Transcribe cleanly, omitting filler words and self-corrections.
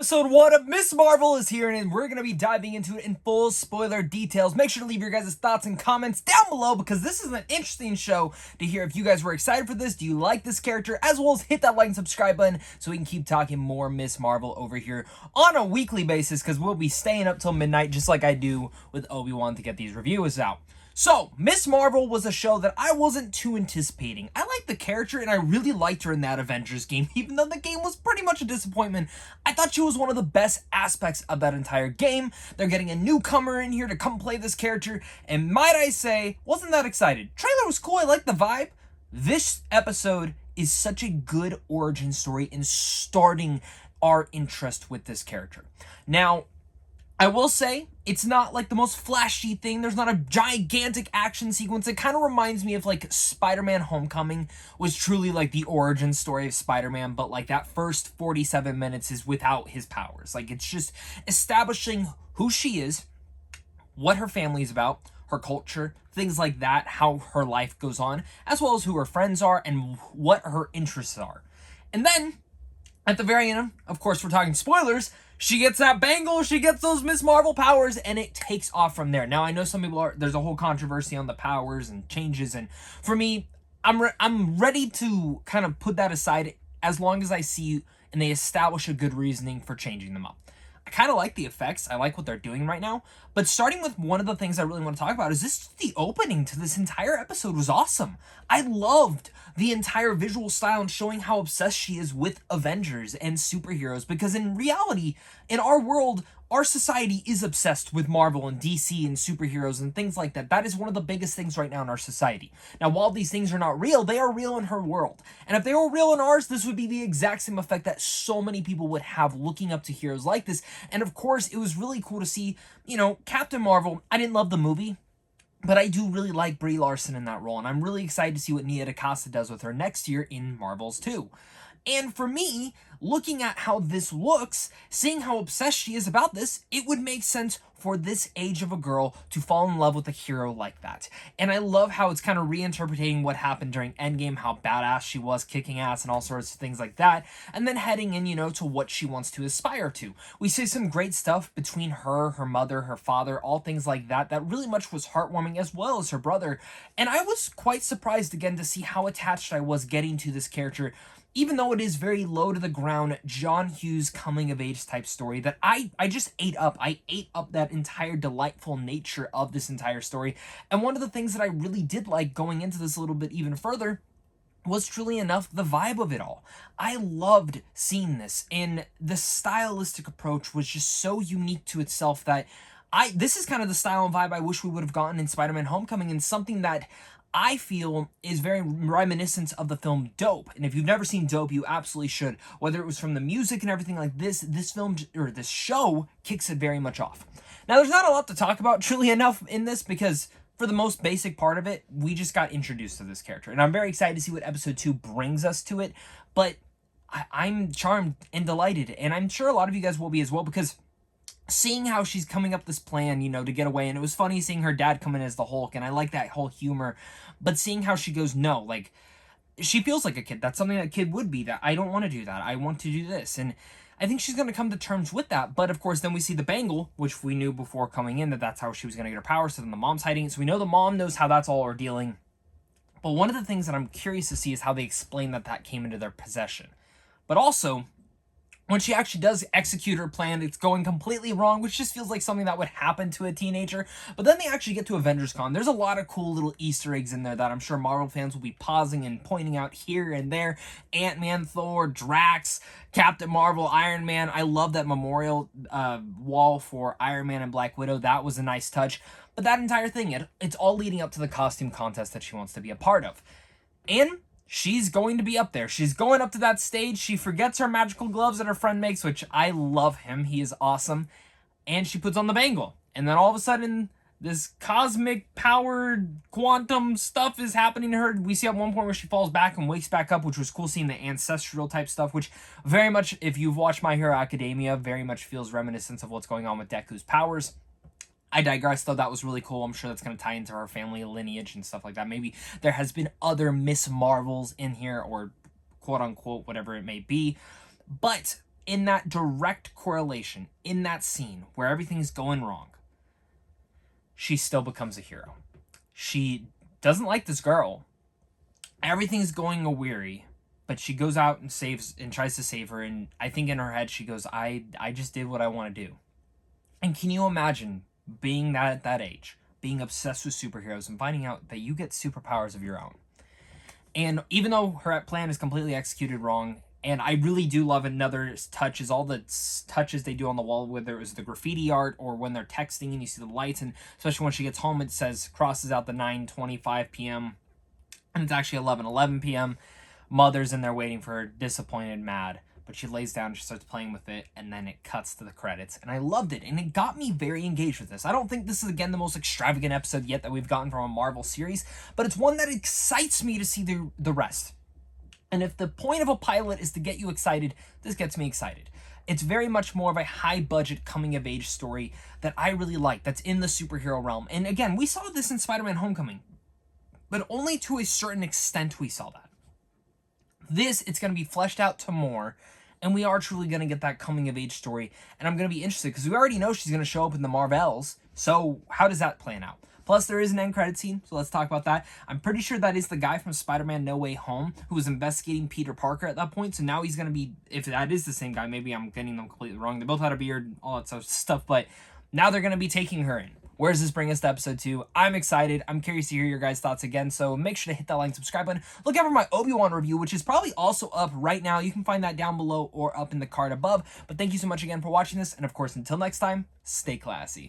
Episode 1 of Miss Marvel is here, and we're going to be diving into it in full spoiler details. Make sure to leave your guys' thoughts and comments down below, because this is an interesting show to hear if you guys were excited for this. Do you like this character? As well as hit that like and subscribe button so we can keep talking more Miss Marvel over here on a weekly basis, because we'll be staying up till midnight just like I do with Obi-Wan to get these reviews out. So, Miss Marvel was a show that I wasn't too anticipating. I liked the character, and I really liked her in that Avengers game, even though the game was pretty much a disappointment. I thought she was one of the best aspects of that entire game. They're getting a newcomer in here to come play this character, and might I say, wasn't that excited. Trailer was cool, I liked the vibe. This episode is such a good origin story in starting our interest with this character. Now, I will say, it's not like the most flashy thing. There's not a gigantic action sequence. It kind of reminds me of like Spider-Man Homecoming was truly like the origin story of Spider-Man, but like that first 47 minutes is without his powers. Like, it's just establishing who she is, what her family's about, her culture, things like that, how her life goes on, as well as who her friends are and what her interests are. And then, at the very end, of course, we're talking spoilers, she gets that bangle, she gets those Miss Marvel powers, and it takes off from there. Now, I know some people there's a whole controversy on the powers and changes, and for me, I'm ready to kind of put that aside as long as I see and they establish a good reasoning for changing them up. I kind of like the effects. I like what they're doing right now. But starting with one of the things I really want to talk about is the opening to this entire episode was awesome. I loved the entire visual style and showing how obsessed she is with Avengers and superheroes, because in reality, in our world, our society is obsessed with Marvel and DC and superheroes and things like that. That is one of the biggest things right now in our society. Now, while these things are not real, they are real in her world. And if they were real in ours, this would be the exact same effect that so many people would have looking up to heroes like this. And of course, it was really cool to see, Captain Marvel. I didn't love the movie, but I do really like Brie Larson in that role, and I'm really excited to see what Nia DaCosta does with her next year in Marvels 2. And for me, looking at how this looks, seeing how obsessed she is about this, it would make sense for this age of a girl to fall in love with a hero like that. And I love how it's kind of reinterpreting what happened during Endgame, how badass she was, kicking ass and all sorts of things like that, and then heading in, to what she wants to aspire to. We see some great stuff between her, her mother, her father, all things like that, that really much was heartwarming, as well as her brother. And I was quite surprised again to see how attached I was getting to this character, even though it is very low to the ground, John Hughes coming of age type story that I just ate up. I ate up that entire delightful nature of this entire story. And one of the things that I really did like going into this a little bit even further was truly enough the vibe of it all. I loved seeing this, and the stylistic approach was just so unique to itself that this is kind of the style and vibe I wish we would have gotten in Spider-Man Homecoming, and something that I feel is very reminiscent of the film Dope. And if you've never seen Dope, you absolutely should. Whether it was from the music and everything like this film, or this show, kicks it very much off. Now, there's not a lot to talk about, truly enough, in this, because for the most basic part of it, we just got introduced to this character. And I'm very excited to see what episode 2 brings us to it. But I'm charmed and delighted. And I'm sure a lot of you guys will be as well, because seeing how she's coming up this plan, to get away, and it was funny seeing her dad come in as the Hulk, and I like that whole humor, but seeing how she goes, no, like, she feels like a kid. That's something that a kid would be, that I don't want to do that. I want to do this, and I think she's going to come to terms with that. But of course, then we see the bangle, which we knew before coming in that that's how she was going to get her power, so then the mom's hiding it, so we know the mom knows how that's all ordealing. But one of the things that I'm curious to see is how they explain that came into their possession. But also, when she actually does execute her plan, it's going completely wrong, which just feels like something that would happen to a teenager. But then they actually get to AvengerCon. There's a lot of cool little Easter eggs in there that I'm sure Marvel fans will be pausing and pointing out here and there. Ant-Man, Thor, Drax, Captain Marvel, Iron Man. I love that memorial wall for Iron Man and Black Widow. That was a nice touch. But that entire thing, it's all leading up to the costume contest that she wants to be a part of. And she's going to be up there. She's going up to that stage. She forgets her magical gloves that her friend makes, which I love him. He is awesome. And she puts on the bangle. And then all of a sudden, this cosmic powered quantum stuff is happening to her. We see at one point where she falls back and wakes back up, which was cool seeing the ancestral type stuff, which very much, if you've watched My Hero Academia, very much feels reminiscent of what's going on with Deku's powers. I digress, though. That was really cool. I'm sure that's going to tie into her family lineage and stuff like that. Maybe there has been other Miss Marvels in here, or quote-unquote, whatever it may be. But in that direct correlation, in that scene where everything's going wrong, she still becomes a hero. She doesn't like this girl. Everything's going a weary, but she goes out and tries to save her. And I think in her head, she goes, I just did what I want to do. And can you imagine being at that age, being obsessed with superheroes and finding out that you get superpowers of your own? And even though her plan is completely executed wrong, and I really do love another touch is all the touches they do on the wall, whether it was the graffiti art or when they're texting and you see the lights, and especially when she gets home, it crosses out the 9:25 p.m. and it's actually 11:11 p.m. Mother's in there waiting for her, disappointed, mad, but she lays down and she starts playing with it, and then it cuts to the credits. And I loved it, and it got me very engaged with this. I don't think this is, again, the most extravagant episode yet that we've gotten from a Marvel series, but it's one that excites me to see the rest. And if the point of a pilot is to get you excited, this gets me excited. It's very much more of a high-budget coming-of-age story that I really like, that's in the superhero realm. And again, we saw this in Spider-Man Homecoming, but only to a certain extent we saw that. This, it's going to be fleshed out to more, and we are truly going to get that coming-of-age story. And I'm going to be interested, because we already know she's going to show up in the Marvels, so how does that plan out? Plus, there is an end credit scene, so let's talk about that. I'm pretty sure that is the guy from Spider-Man No Way Home who was investigating Peter Parker at that point. So now he's going to be, if that is the same guy, maybe I'm getting them completely wrong. They both had a beard, all that sort of stuff, but now they're going to be taking her in. Where does this bring us to episode 2? I'm excited. I'm curious to hear your guys' thoughts again, so make sure to hit that like and subscribe button. Look out for my Obi-Wan review, which is probably also up right now. You can find that down below or up in the card above. But thank you so much again for watching this, and of course, until next time, stay classy.